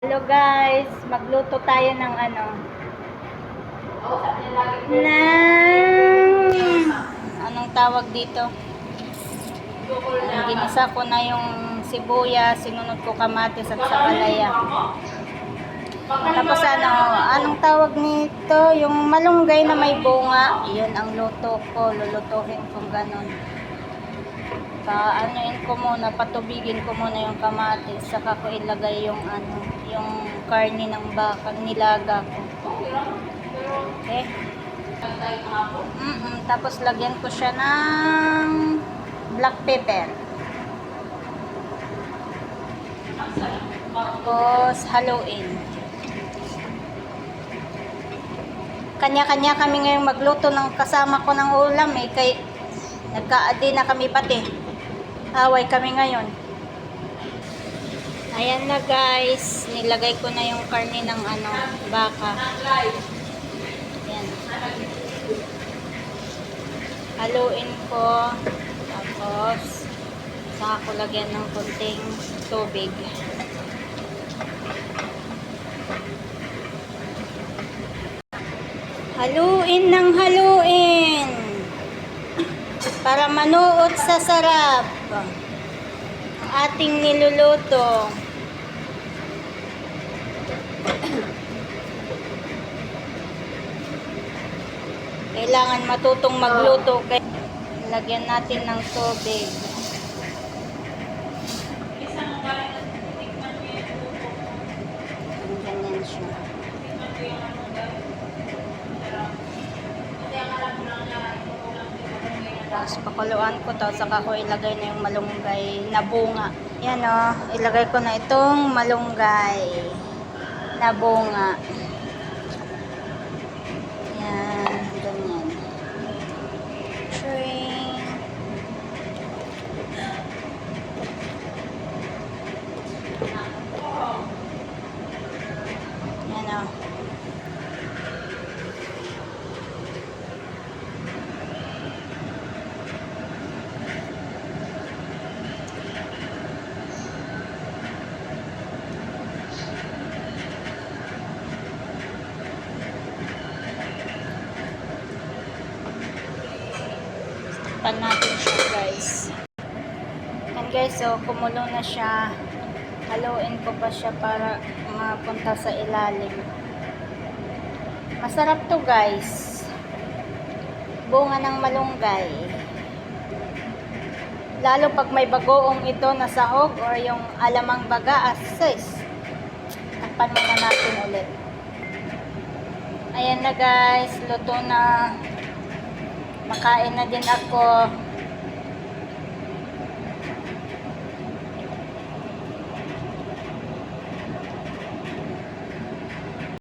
Hello guys, magluto tayo ng anong tawag dito? Ginisa ko na yung sibuyas, sinunod ko kamatis at sakalaya. Tapos anong tawag nito? Yung malunggay na may bunga, yun ang luto ko, lulutuhin kung ganun. Anuin ko muna, patubigin ko muna yung kamatis, saka ko ilagay yung yung karne ng baka, nilaga ko. Okay? Tapos lagyan ko siya ng black pepper. Tapos haluin. Kanya-kanya kami ngayong magluto ng kasama ko ng ulam kay nagkaadi na kami pati. Away kami ngayon. Ayan na guys, nilagay ko na yung karne ng baka. Ayan. Haluin ko. Tapos saka ko lagyan ng konting tubig. Haluin ng haluin para manuot sa sarap ang ating niluluto. Kailangan matutong magluto, kaya lagyan natin ng tubig. Ganyan siya. Tapos pakuluan ko to, saka ko ilagay na yung malunggay na bunga. Yan ilagay ko na itong malunggay na bunga. Yan, ganyan. Shring. Yan pan natin siya guys. And guys, kumulo na siya. Haluin ko pa siya para mapunta sa ilalim. Masarap to guys. Bunga ng malunggay. Lalo pag may bagoong ito na sahog or yung alamang baga, sis. Takpan muna natin ulit. Ayan na guys, luto na. Makain na din ako.